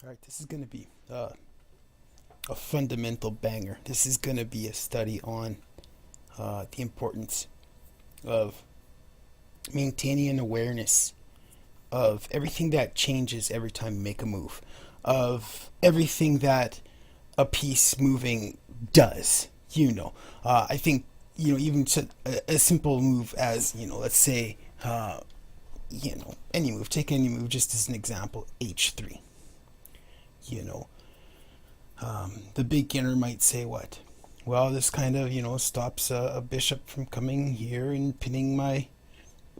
All right, this is going to be a fundamental banger. This is going to be a study on the importance of maintaining an awareness of everything that changes every time you make a move, of everything that a piece moving does. I think even a simple move as let's say any move. Take any move just as an example. H3. You know, the beginner might say what? Well, this kind of stops a bishop from coming here and pinning my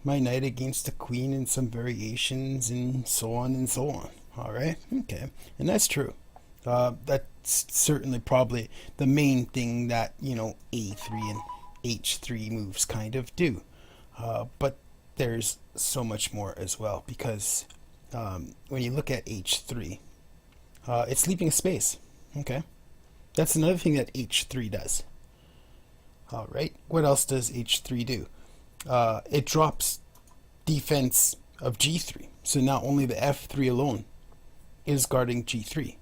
knight against the queen in some variations and so on and so on. All right, okay, and that's true. That's certainly probably the main thing that A3 and H3 moves kind of do. But there's so much more as well because when you look at H3, it's leaving a space. Okay, that's another thing that H3 does. All right, what else does H3 do? It drops defense of G3. So now only the F3 alone is guarding G3.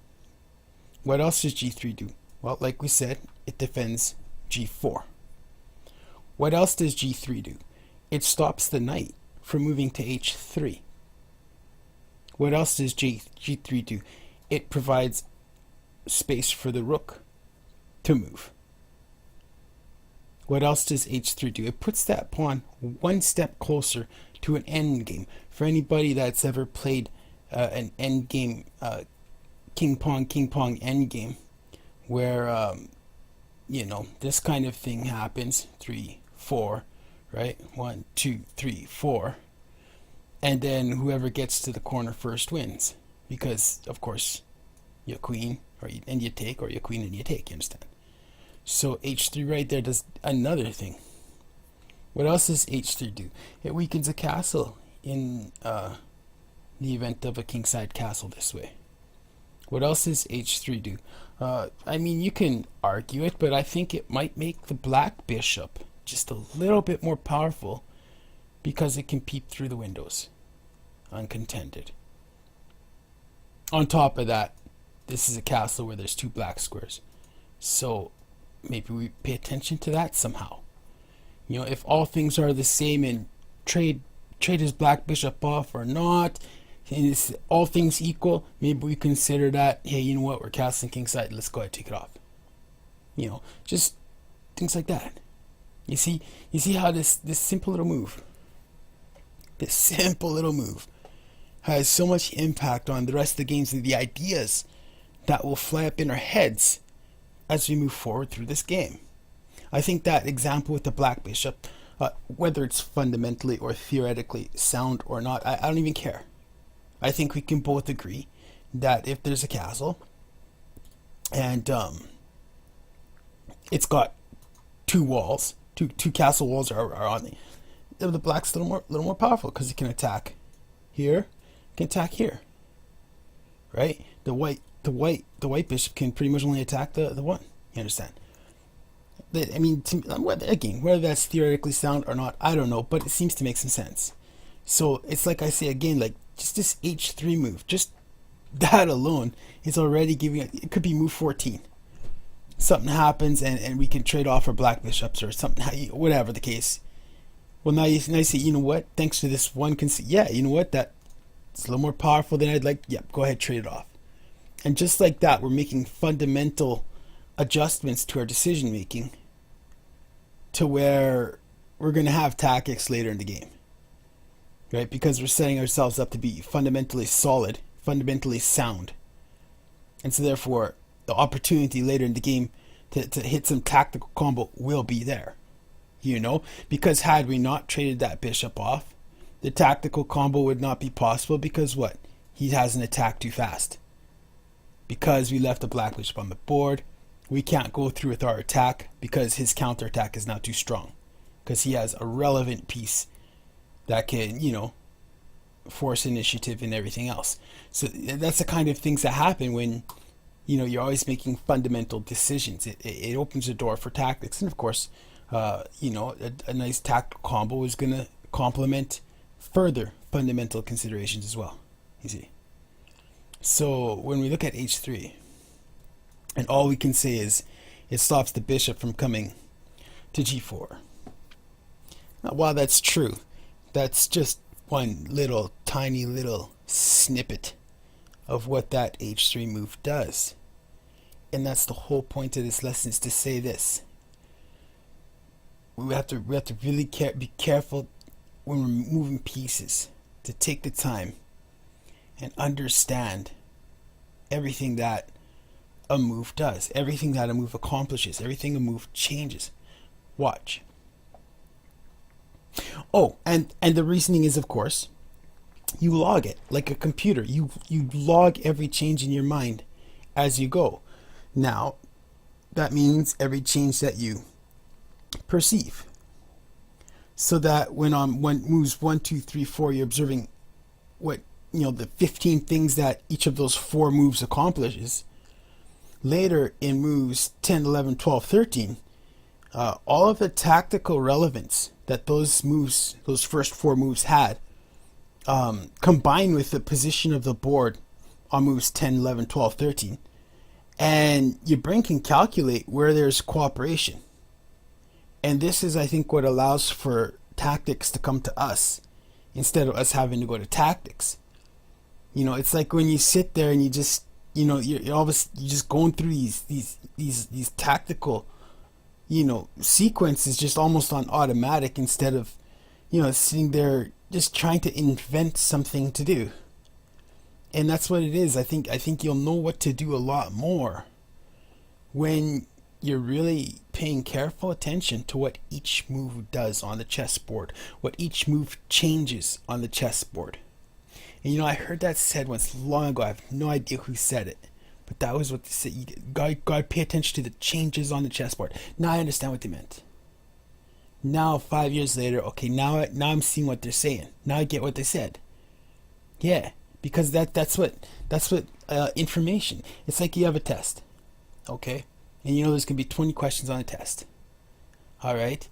What else does G3 do? Well, like we said, it defends G4. What else does G3 do? It stops the knight from moving to H3. What else does G3 do? It provides space for the rook to move. What else does H3 do? It puts that pawn one step closer to an endgame. For anybody that's ever played an endgame, king pawn endgame, where this kind of thing happens. 3, 4, right? 1, 2, 3, 4, and then whoever gets to the corner first wins, because of course your queen and you take, or your queen and you take. You understand? So H3 right there does another thing. What else does H3 do? It weakens a castle in the event of a kingside castle this way. What else does H3 do? You can argue it, but I think it might make the black bishop just a little bit more powerful because it can peep through the windows uncontended. On top of that, this is a castle where there's 2 black squares. So maybe we pay attention to that somehow. If all things are the same and trade his black bishop off or not, and it's all things equal, maybe we consider that, hey, you know what, we're castling kingside, let's go ahead and take it off. Just things like that. You see how this simple little move, has so much impact on the rest of the games and the ideas that will fly up in our heads as we move forward through this game. I think that example with the black bishop, whether it's fundamentally or theoretically sound or not, I don't even care. I think we can both agree that if there's a castle and it's got 2 walls, two castle walls are on the black's a little more powerful because it can attack here, can attack here, right? The white bishop can pretty much only attack the one. You understand? Whether that's theoretically sound or not, I don't know, but it seems to make some sense. So it's like I say again, like just this H3 move, just that alone is already giving it could be move 14. Something happens and we can trade off our black bishops or something, whatever the case. Well, now you say, you know what? Thanks to this one, you know what? That's a little more powerful than I'd like. Yep, go ahead, trade it off. And just like that, we're making fundamental adjustments to our decision making to where we're going to have tactics later in the game, right? Because we're setting ourselves up to be fundamentally solid, fundamentally sound. And so therefore, the opportunity later in the game to hit some tactical combo will be there. Because had we not traded that bishop off, the tactical combo would not be possible because what? He hasn't attacked too fast. Because we left the black bishop on the board, we can't go through with our attack because his counterattack is now too strong. Because he has a relevant piece that can, force initiative and everything else. So that's the kind of things that happen when, you're always making fundamental decisions. It opens the door for tactics. And of course, a nice tactical combo is going to complement further fundamental considerations as well. You see. So when we look at h3, and all we can say is it stops the bishop from coming to g4. Now, while that's true, that's just one little tiny little snippet of what that h3 move does. And that's the whole point of this lesson, is to say this. We have to really be careful when we're moving pieces, to take the time and understand everything that a move does, everything that a move accomplishes, everything a move changes. Watch. Oh, and the reasoning is, of course, you log it like a computer. You log every change in your mind as you go. Now, that means every change that you perceive. So that when moves 1, 2, 3, 4, you're observing what, the 15 things that each of those 4 moves accomplishes. Later in moves 10, 11, 12, 13, all of the tactical relevance that those first 4 moves had, combined with the position of the board on moves 10, 11, 12, 13, and your brain can calculate where there's cooperation. And this is, I think, what allows for tactics to come to us instead of us having to go to tactics. It's like when you sit there and you just, you're just going through these tactical, sequences just almost on automatic, instead of, sitting there just trying to invent something to do. And that's what it is. I think you'll know what to do a lot more when you're really paying careful attention to what each move does on the chessboard, what each move changes on the chessboard. And I heard that said once long ago. I have no idea who said it, but that was what they said. You gotta pay attention to the changes on the chessboard. Now I understand what they meant. Now 5 years later, okay, now I'm seeing what they're saying. Now I get what they said. Yeah, because that's what information. It's like you have a test, okay, and there's gonna be 20 questions on a test. All right,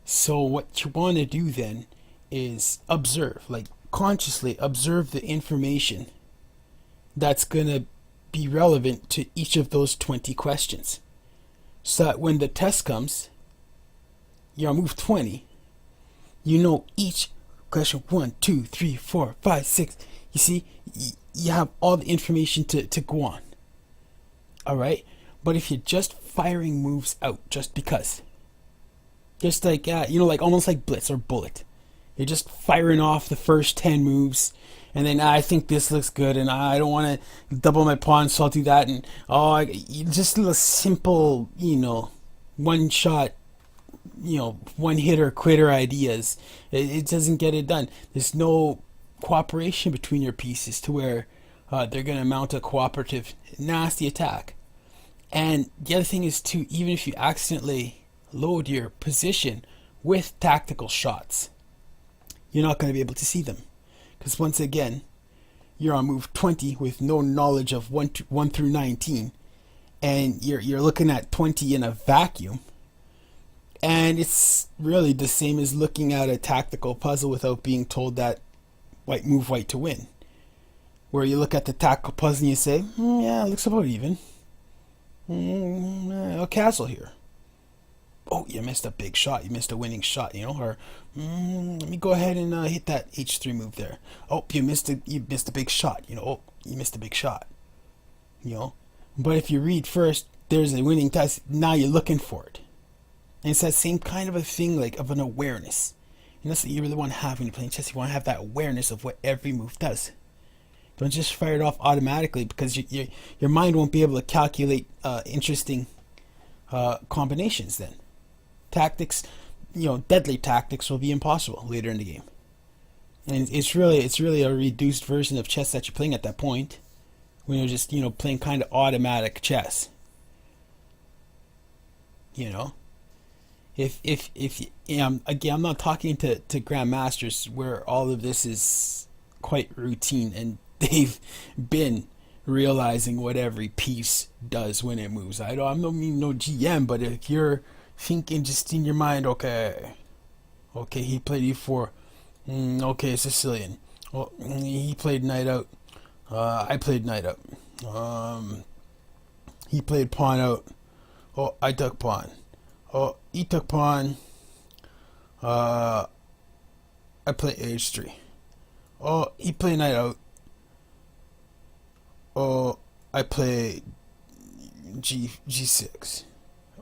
so what you want to do then is observe, like consciously observe the information that's gonna be relevant to each of those 20 questions, so that when the test comes, you're on move 20, each question 1, 2, 3, 4, 5, 6. You see, you have all the information to go on. All right, but if you're just firing moves out just because, just like like almost like blitz or bullet, you're just firing off the first 10 moves, and then I think this looks good, and I don't want to double my pawn, so I'll do that, and just little simple, one shot, one hitter quitter ideas. It doesn't get it done. There's no cooperation between your pieces to where they're going to mount a cooperative, nasty attack. And the other thing is too, even if you accidentally load your position with tactical shots, you're not going to be able to see them, because once again, you're on move 20 with no knowledge of 1 through 19, and you're looking at 20 in a vacuum. And it's really the same as looking at a tactical puzzle without being told that move white to win, where you look at the tactical puzzle and you say, yeah, it looks about even. A castle here. Oh, you missed a big shot. You missed a winning shot, or let me go ahead and hit that h3 move there. Oh, you missed a big shot. Oh, you missed a big shot. But if you read first, there's a winning test. Now you're looking for it. And it's that same kind of a thing, like of an awareness. And that's what you really want to have when you're playing chess. You want to have that awareness of what every move does. Don't just fire it off automatically, because your mind won't be able to calculate interesting combinations then. Tactics, deadly tactics will be impossible later in the game. And it's really a reduced version of chess that you're playing at that point, when you're just, playing kind of automatic chess. If again, I'm not talking to grandmasters where all of this is quite routine and they've been realizing what every piece does when it moves. I'm no GM, but if you're thinking just in your mind, okay, he played e4, okay, Sicilian, he played knight out, I played knight up. Um, he played pawn out. Oh, I took pawn. Oh, he took pawn. Uh, I played h3. Oh, he played knight out. Oh, I played g6.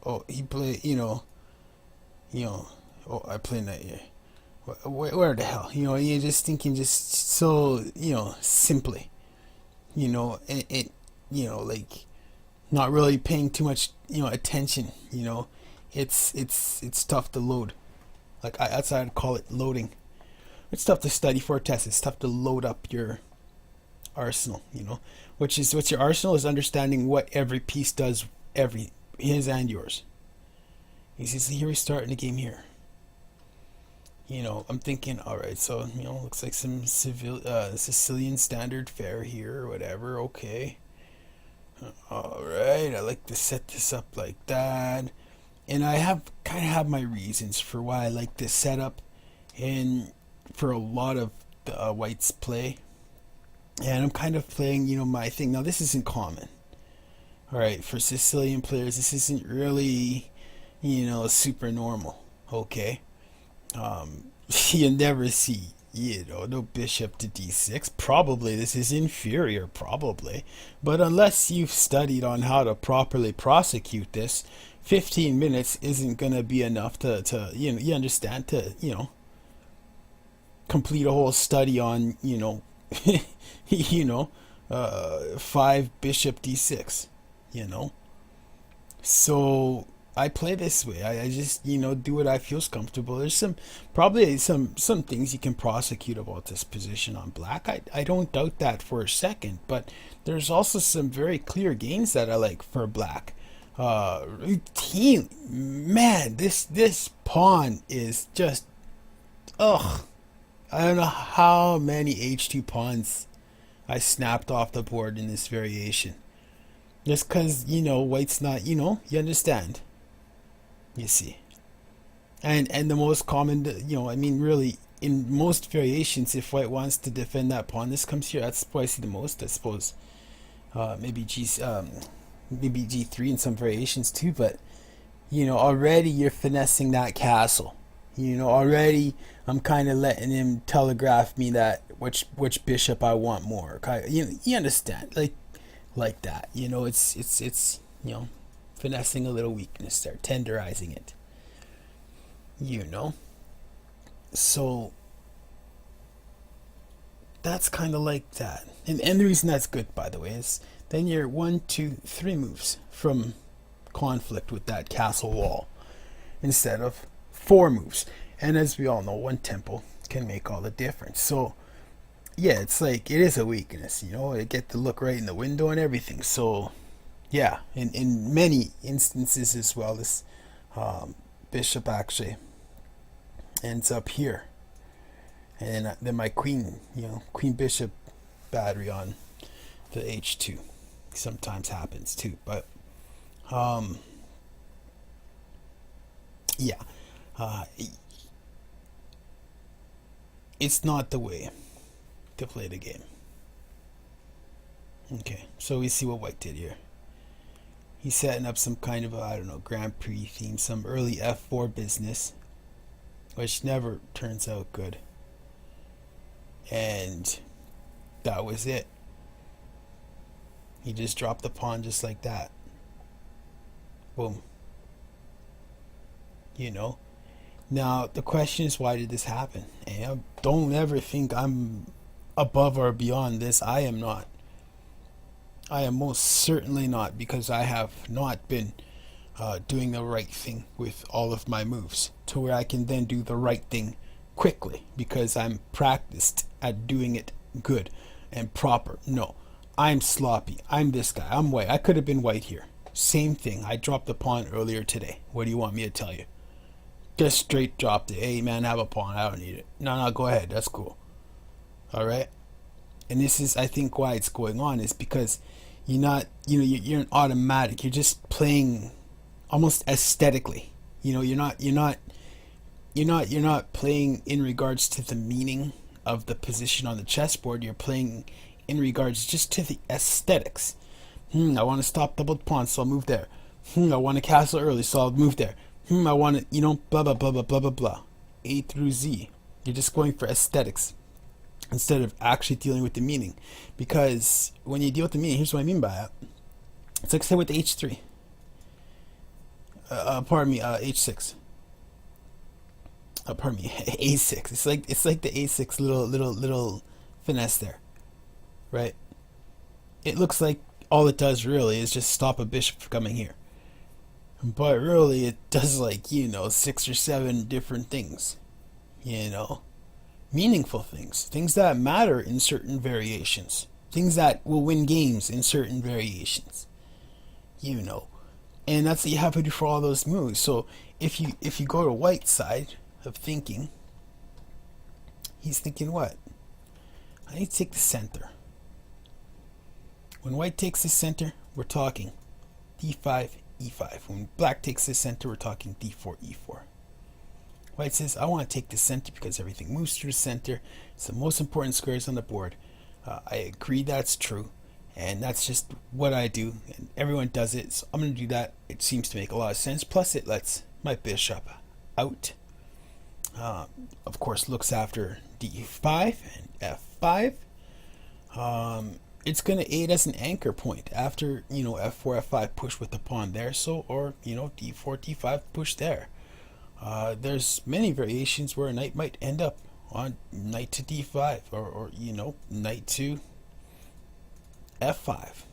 Oh, he played, you know. Oh, I played knight here. Where the hell? You're just thinking just so, simply. Like not really paying too much, attention. It's tough to load. Like that's how I'd call it, loading. It's tough to study for a test. It's tough to load up your arsenal. Which is what's your arsenal is understanding what every piece does, his and yours. He says, here we start in the game here. I'm thinking, all right, so looks like some Sicilian standard fare here or whatever. Okay, all right, I like to set this up like that, and I have my reasons for why I like this setup, and for a lot of the whites play, and I'm kind of playing my thing. Now this isn't common. All right, for Sicilian players, this isn't really super normal. Okay. You never see, no bishop to d6. Probably this is inferior, probably. But unless you've studied on how to properly prosecute this, 15 minutes isn't going to be enough to you understand, to, complete a whole study on, you know, 5 bishop d6, you know. So I play this way. I just do what I feels comfortable. There's probably some things you can prosecute about this position on black. I don't doubt that for a second, but there's also some very clear gains that I like for black. Routine, man, this pawn is just ugh. I don't know how many h2 pawns I snapped off the board in this variation. Just because white's not, you understand. You see, and the most common, I mean, really, in most variations, if white wants to defend that pawn, this comes here. That's what I see the most, I suppose. Maybe maybe g3 in some variations too. But already you're finessing that castle. Already I'm kind of letting him telegraph me that which bishop I want more. You understand, like that. It's finessing a little weakness there, tenderizing it. So that's kind of like that. And the reason that's good, by the way, is then you're 1, 2, 3 moves from conflict with that castle wall instead of 4 moves. And as we all know, one tempo can make all the difference. So yeah, it's like it is a weakness. I get to look right in the window and everything. So yeah, in many instances as well, this bishop actually ends up here, and then my queen bishop battery on the h2 sometimes happens too. But yeah, it's not the way to play the game. Okay, so we see what white did here. He's setting up some kind of I don't know, Grand Prix theme, some early f4 business, which never turns out good. And that was it. He just dropped the pawn just like that. Boom. Now the question is, why did this happen? And don't ever think I'm above or beyond this. I am not. I am most certainly not, because I have not been doing the right thing with all of my moves to where I can then do the right thing quickly because I'm practiced at doing it good and proper. No, I'm sloppy. I'm this guy. I'm white. I could have been white here. Same thing. I dropped the pawn earlier today. What do you want me to tell you? Just straight dropped it. Hey man, have a pawn. I don't need it. No, go ahead. That's cool. All right. And this is, I think, why it's going on is because you're not, you're an automatic. You're just playing almost aesthetically. You're not playing in regards to the meaning of the position on the chessboard. You're playing in regards just to the aesthetics. I want to stop doubled pawn, so I'll move there. I want to castle early, so I'll move there. I want to, blah, blah, blah, blah, blah, blah, blah. A through Z. You're just going for aesthetics instead of actually dealing with the meaning. Because when you deal with the meaning, here's what I mean by it. It's like, say, with H3. H6. Pardon me, A6. It's like the A6 little finesse there, right? It looks like all it does really is just stop a bishop from coming here, but really it does, like, 6 or 7 different things, meaningful things that matter in certain variations, things that will win games in certain variations, and that's what you have to do for all those moves. So if you go to white side of thinking, he's thinking what? I need to take the center. When white takes the center, we're talking d5, e5. When black takes the center, we're talking d4, e4. White says, I want to take the center because everything moves through the center. It's the most important squares on the board. I agree that's true, and that's just what I do, and everyone does it, so I'm going to do that. It seems to make a lot of sense. Plus, it lets my bishop out. Of course, looks after d5 and f5. It's going to aid as an anchor point after, f4, f5 push with the pawn there. So, or, d4, d5 push there. There's many variations where a knight might end up on knight to d5 or knight to f5.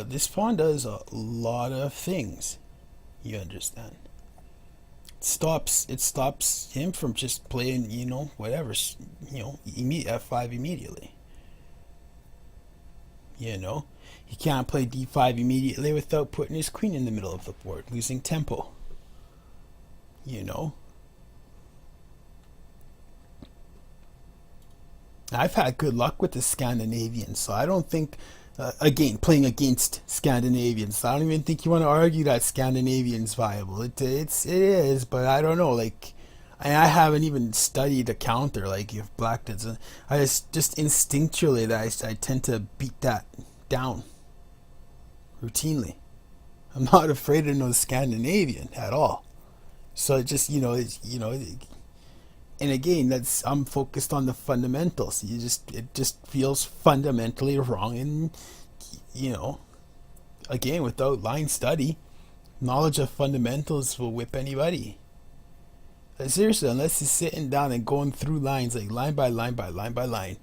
This pawn does a lot of things. You understand? It stops him from just playing, whatever, f5 immediately. He can't play d5 immediately without putting his queen in the middle of the board, losing tempo. I've had good luck with the Scandinavians, so I don't think, again, playing against Scandinavians, I don't even think you want to argue that Scandinavian's viable. It is, but I don't know, I haven't even studied a counter, if black does. I just instinctually that I tend to beat that down routinely. I'm not afraid of no Scandinavian at all. So it just, and again, I'm focused on the fundamentals. It just feels fundamentally wrong, and again, without line study, knowledge of fundamentals will whip anybody. Seriously, unless you're sitting down and going through lines, like line by line by line by line,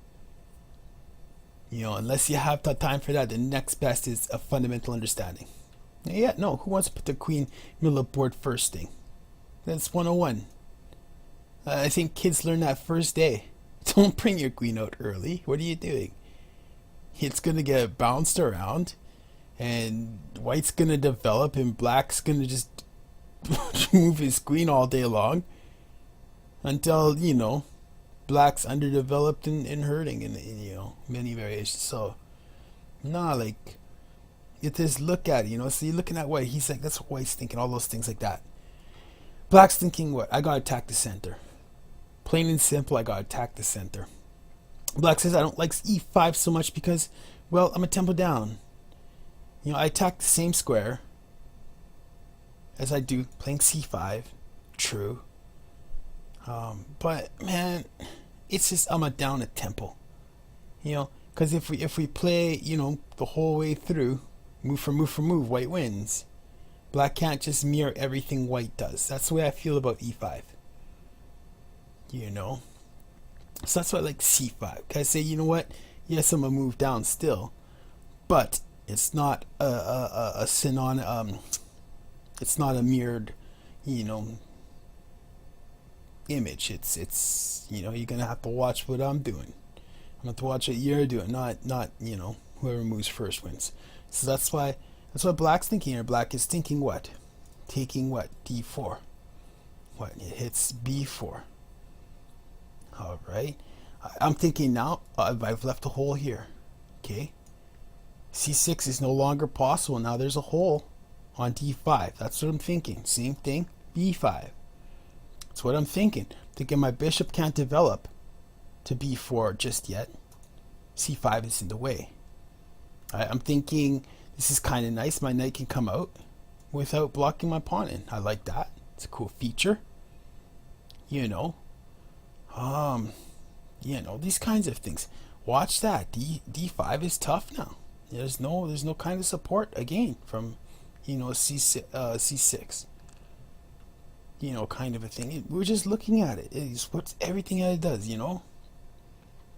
unless you have the time for that, the next best is a fundamental understanding. Yeah, no, who wants to put the queen middle of board first thing? That's 101. I think kids learn that first day. Don't bring your queen out early. What are you doing? It's going to get bounced around, and white's going to develop, and black's going to just move his queen all day long until, black's underdeveloped and hurting in many variations. So, you just look at it, so you're looking at white. He's like, that's what white's thinking, all those things like that. Black's thinking, what? I got to attack the center. Plain and simple, I got to attack the center. Black says, I don't like e5 so much because, well, I'm a tempo down. I attack the same square as I do playing c5. True. But, man, it's just, I'm a down a tempo. Because if we play, the whole way through, move for move, white wins. Black can't just mirror everything white does. That's the way I feel about e5. So that's why I like c5. I say, you know what? Yes, I'm gonna move down still, but it's not a synonym. It's not a mirrored, image. It's you're gonna have to watch what I'm doing. I'm gonna have to watch what you're doing, not whoever moves first wins. So that's what black's thinking here. Black is thinking what? Taking what? d4. What? It hits b4. Alright. I'm thinking now, I've left a hole here. Okay. c6 is no longer possible. Now there's a hole on d5. That's what I'm thinking. Same thing, b5. That's what I'm thinking. Thinking my bishop can't develop to b4 just yet. c5 is in the way. I'm thinking this is kind of nice. My knight can come out without blocking my pawn in. I like that. It's a cool feature. You know, these kinds of things. Watch that. D5 is tough now. There's no kind of support again from, C6. Kind of a thing. We're just looking at it. It's what's everything that it does.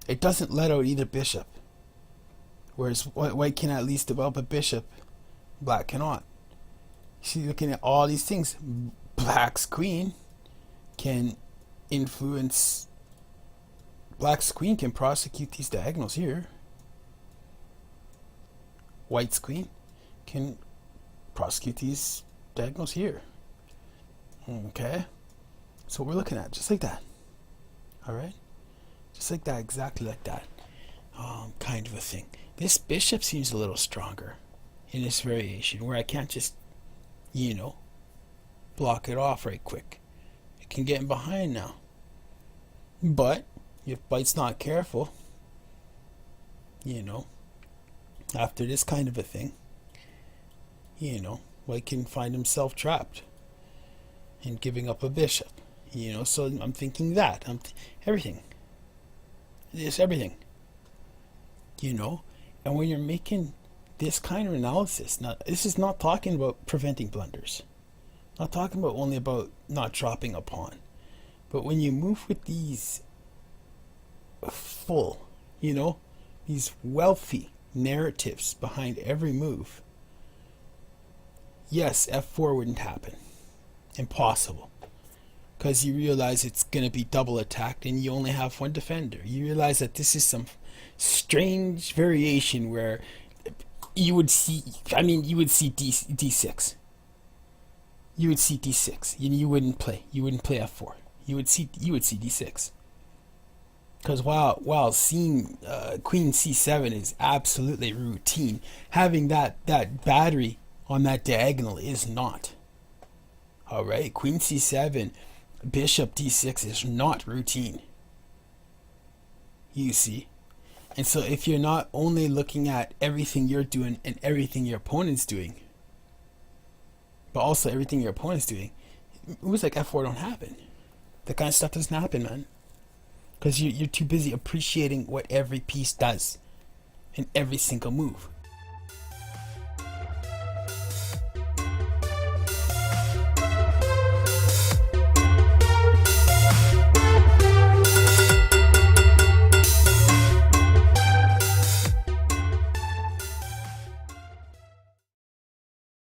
It doesn't let out either bishop. Whereas white can at least develop a bishop, black cannot. See, looking at all these things, black's queen can influence. Black's queen can prosecute these diagonals here. White's queen can prosecute these diagonals here. Okay, so we're looking at just like that. All right, just like that, exactly like that. Kind of a thing. This bishop seems a little stronger in this variation, where I can't just, block it off right quick. It can get in behind now. But if white's not careful, after this kind of a thing, white can find himself trapped and giving up a bishop. So I'm thinking that everything. It's everything. And when you're making this kind of analysis, now this is not talking about preventing blunders, not talking about only about not dropping a pawn, but when you move with these full, these wealthy narratives behind every move, yes, f4 wouldn't happen. Impossible. Because you realize it's going to be double attacked and you only have one defender. You realize that this is some strange variation where you would see, d6. You would see d6. You wouldn't play f4. You would see d6. Because while seeing queen c7 is absolutely routine, having that battery on that diagonal is not. All right, queen c7, bishop d6 is not routine. You see? And so if you're not only looking at everything you're doing and everything your opponent's doing, but also everything your opponent's doing, moves like f4 don't happen. That kind of stuff doesn't happen, man. Because you're too busy appreciating what every piece does in every single move.